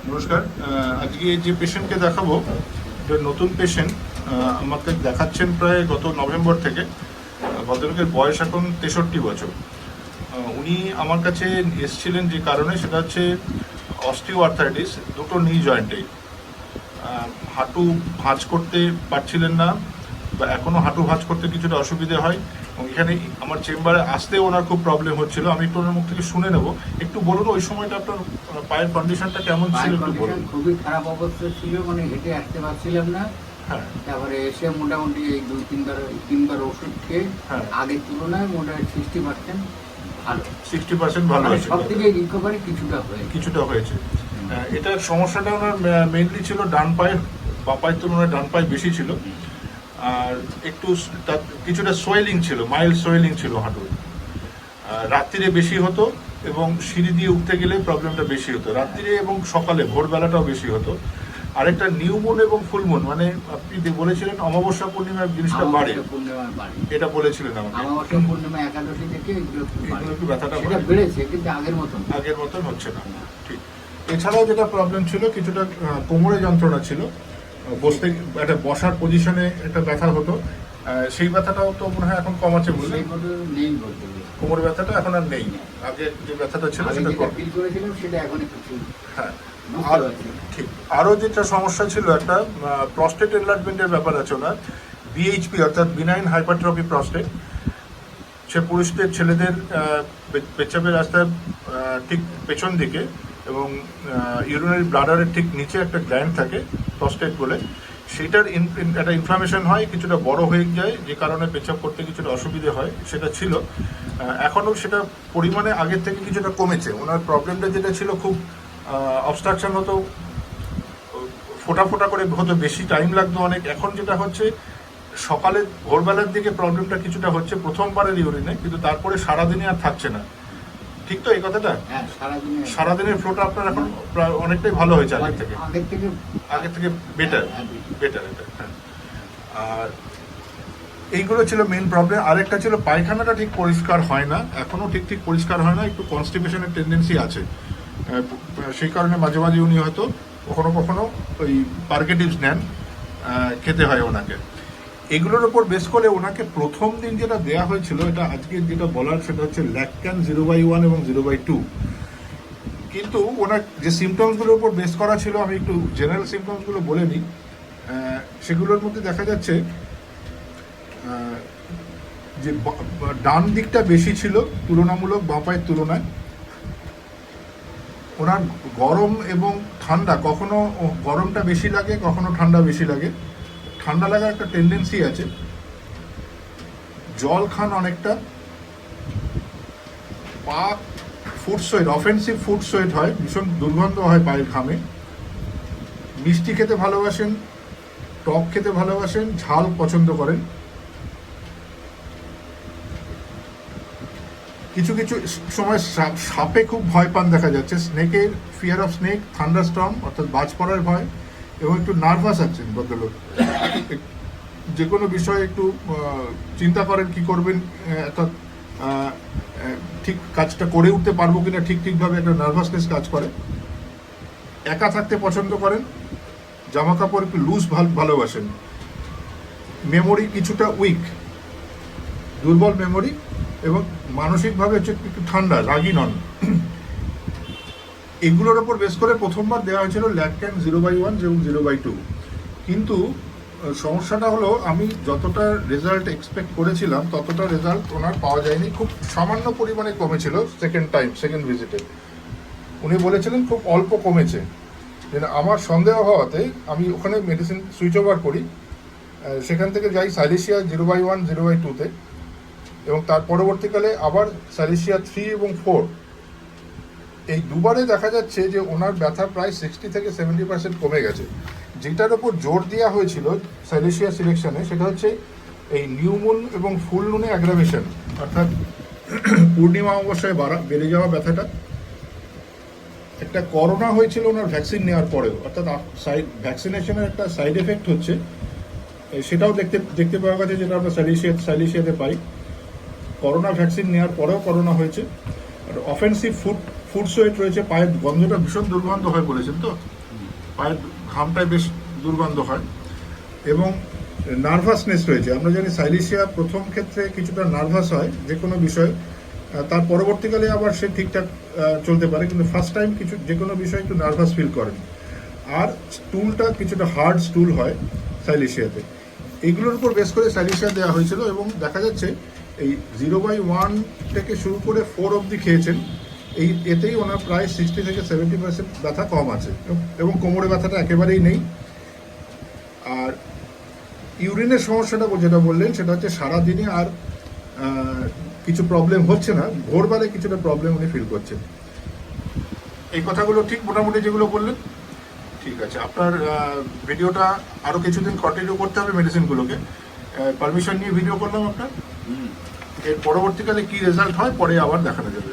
নমস্কার। আজকে যে পেশেন্টকে দেখাবো এটা নতুন পেশেন্ট। আমাকে দেখাচ্ছেন প্রায় গত নভেম্বর থেকে। ভদ্রলোকের বয়স এখন 63 বছর। উনি আমার কাছে এসেছিলেন যে কারণে, সেটা হচ্ছে অস্টিও আর্থারাইটিস, দুটো নি জয়েন্টেই। হাঁটু ভাঁজ করতে পারছিলেন না, বা এখনও হাঁটু ভাঁজ করতে কিছুটা অসুবিধে হয়। এবং এখানে আমার চেম্বারে আসতেও ওনার খুব প্রবলেম হচ্ছিল। আমি একটু ওনার মুখ থেকে শুনে নেব। একটু বলুন ওই সময়টা আপনার পায়ের কন্ডিশনটা কেমন ছিল, একটু বলুন। খুবই খারাপ অবস্থা ছিল, মানে হেঁটে আসতে পারছিলাম না। হ্যাঁ, তারপরে এসে মোটামুটি এই তিনবার ওষুধ খেয়ে হ্যাঁ, আগের তুলনায় মোটামুটি 60% ভালো। 60% ভালো মানে আছে, সব থেকে রিকভারি কিছুটা হয়েছে। এটার সমস্যাটা ওনার মেইনলি ছিল ডান পায়ের, বা পায়ের তুলনায় ডান পায়ে বেশি ছিল। আর একটু তার কিছুটা সোয়েলিং ছিল, মাইল্ড সোয়েলিং ছিল হাঁটুর। রাত্রিরে বেশি হতো এবং সিঁড়ি দিয়ে উঠতে গেলে প্রবলেমটা বেশি হতো রাত্রিরে, এবং সকালে ভোরবেলাটাও বেশি হতো। আরেকটা নিউ মুন এবং ফুল মুন, মানে আপনি যে বলেছিলেন অমাবস্যা পূর্ণিমার জিনিসটা বাড়ে, এটা বলেছিলেন আমাকে। অমাবস্যা পূর্ণিমা একাদশী থেকে এগুলো একটু ব্যথাটা বেড়েছে, কিন্তু আগের মতন হচ্ছে না। ঠিক। এছাড়াও যেটা প্রবলেম ছিল, কিছুটা কোমরে যন্ত্রণা ছিল। বসতে, একটা বসার পজিশনে একটা ব্যথা হতো। সেই ব্যথাটাও তো মনে হয় এখন কম আছে বলে। নেই বলতে গেলে। কোমর ব্যথাটা এখন আর নেই। আগে যে ব্যথাটা ছিল সেটা কম। ফিল করেছিলাম সেটা এখন একটু হ্যাঁ। আর ঠিক, আরও যেটা সমস্যা ছিল, একটা প্রস্টেট এনলার্জমেন্টের ব্যাপার আছে ওনার। বিএইচপি অর্থাৎ বিনাইন হাইপারট্রফি প্রস্টেট। সে পুরুষদের, ছেলেদের পেচ্ছাপের রাস্তার ঠিক পেছন দিকে এবং ইউরিনারি ব্লাডারের ঠিক নিচে একটা গ্ল্যান্ড থাকে, প্রস্টেট বলে। সেটার একটা ইনফ্লামেশন হয়, কিছুটা বড় হয়ে যায়, যে কারণে পেচ্ছাপ করতে কিছুটা অসুবিধে হয়, সেটা ছিল। এখনও সেটা পরিমাণে আগের থেকে কিছুটা কমেছে। ওনার প্রবলেমটা যেটা ছিল, খুব অবস্ট্রাকশন হতো, ফোটা ফোটা করে হতো, বেশি টাইম লাগতো অনেক। এখন যেটা হচ্ছে, সকালে ভোরবেলার দিকে প্রবলেমটা কিছুটা হচ্ছে প্রথমবারের ইউরিনে, কিন্তু তারপরে সারাদিনে আর থাকছে না। ঠিক তো এই কথাটা? সারাদিনের ফ্লোটা আপনার এখন প্রায় অনেকটাই ভালো হয়েছে আগের থেকে বেটার এটা। হ্যাঁ। আর এইগুলো ছিল মেন প্রবলেম। আরেকটা ছিল পায়খানাটা ঠিক পরিষ্কার হয় না, এখনও ঠিক পরিষ্কার হয় না, একটু কনস্টিপেশনের টেন্ডেন্সি আছে। সেই কারণে মাঝে মাঝে উনি হয়তো কখনো ওই পার্কেটিভস নেন, খেতে হয় ওনাকে। এগুলোর ওপর বেস করে ওনাকে প্রথম দিন যেটা দেওয়া হয়েছিল, এটা আজকে যেটা বলার, সেটা হচ্ছে ল্যাকক্যান 0/1 এবং 0/2। কিন্তু ওনার যে সিমটমসগুলোর উপর বেস করা ছিল, আমি একটু জেনারেল সিমটমসগুলো বলে নিই। সেগুলোর মধ্যে দেখা যাচ্ছে যে ডান দিকটা বেশি ছিল তুলনামূলক বাঁ পায়ের তুলনায়। ওনার গরম এবং ঠান্ডা, কখনো গরমটা বেশি লাগে, কখনো ঠান্ডা বেশি লাগে। ঠান্ডা লাগার একটা টেন্ডেন্সি আছে। জল খান অনেকটা। পা food sweat, offensive food sweat হয়, ভীষণ দুর্গন্ধ হয় পায়ের ঘামে। মিষ্টি খেতে ভালোবাসেন, টক খেতে ভালোবাসেন, ঝাল পছন্দ করেন। কিছু সময় সাপে খুব ভয় পান দেখা যাচ্ছে, স্নেকের, ফিয়ার অফ স্নেক, থান্ডারস্টর্ম অর্থাৎ বাজ পড়ার ভয়, এবং একটু নার্ভাস আছেন ভদ্রলোক। যে কোনো বিষয়ে একটু চিন্তা করেন কি করবেন, অর্থাৎ ঠিক কাজটা করে উঠতে পারবো কিনা, ঠিকভাবে একটা নার্ভাসনেস কাজ করে। একা থাকতে পছন্দ করেন, জামা কাপড় একটু লুজ ভালোবাসেন। মেমোরি কিছুটা উইক, দুর্বল মেমোরি, এবং মানসিকভাবে হচ্ছে একটু ঠান্ডা, রাগী নন। এগুলোর ওপর বেস করে প্রথমবার দেওয়া হয়েছিল ল্যাকক্যান 0/1 এবং 0/2। কিন্তু সমস্যাটা হলো, আমি যতটা রেজাল্ট এক্সপেক্ট করেছিলাম ততটা রেজাল্ট ওনার পাওয়া যায়নি। খুব সামান্য পরিমাণে কমেছিল সেকেন্ড ভিজিটে। উনি বলেছিলেন খুব অল্প কমেছে। আমার সন্দেহ হওয়াতে আমি ওখানে মেডিসিন সুইচ ওভার করি, সেখান থেকে যাই সাইলেশিয়া 0/1 0/2-তে, এবং তার পরবর্তীকালে আবার সাইলেশিয়া 3 এবং 4। এই দুবারে দেখা যাচ্ছে যে ওনার ব্যথা প্রায় 60 থেকে 70% কমে গেছে। যেটার ওপর জোর দেওয়া হয়েছিল সাইলেশিয়া সিলেকশনে, সেটা হচ্ছে এই নিউ মুন এবং ফুল মুনে অ্যাগ্রাভেশন, অর্থাৎ পূর্ণিমা অমাবস্যায় বেড়ে যাওয়া ব্যথাটা। একটা করোনা হয়েছিল ওনার ভ্যাকসিন নেওয়ার পরেও, অর্থাৎ ভ্যাকসিনেশনের একটা সাইড এফেক্ট হচ্ছে, সেটাও দেখতে পাওয়া গেছে, যেটা আমরা সাইলেশিয়াতে পাই। করোনা ভ্যাকসিন নেওয়ার পরেও করোনা হয়েছে। আর অফেন্সিভ ফুড সোয়েট রয়েছে, পায়ের গন্ধটা ভীষণ দুর্গন্ধ হয়ে পড়েছেন। তো পায়ের ঘামটায় বেশ দুর্গন্ধ হয় এবং নার্ভাসনেস রয়েছে। আমরা জানি সাইলিশিয়া প্রথম ক্ষেত্রে কিছুটা নার্ভাস হয় যে কোনো বিষয়, তার পরবর্তীকালে আবার সে ঠিকঠাক চলতে পারে, কিন্তু ফার্স্ট টাইম কিছু যে কোনো বিষয় একটু নার্ভাস ফিল করেন। আর স্টুলটা কিছুটা হার্ড স্টুল হয় সাইলিশিয়াতে। এইগুলোর উপর বেস করে সাইলিশিয়া দেওয়া হয়েছিল এবং দেখা যাচ্ছে এই 0/1 থেকে শুরু করে 4 অবধি খেয়েছেন, এতেই ওনার প্রায় 60 থেকে 70% ব্যথা কম আছে এবং কোমরে ব্যথাটা একেবারেই নেই। আর ইউরিনের সমস্যাটা যেটা বললেন সেটা হচ্ছে সারাদিনে আর কিছু প্রবলেম হচ্ছে না, ভোরবেলায় কিছুটা প্রবলেম উনি ফিল করছেন। এই কথাগুলো ঠিক মোটামুটি যেগুলো বললেন ঠিক আছে। আপনার ভিডিওটা আরও কিছুদিন কন্টিনিউ করতে হবে মেডিসিনগুলোকে, পারমিশন নিয়ে ভিডিও করলাম আপনার। এর পরবর্তীকালে কি রেজাল্ট হয় পরে আবার দেখানো যাবে।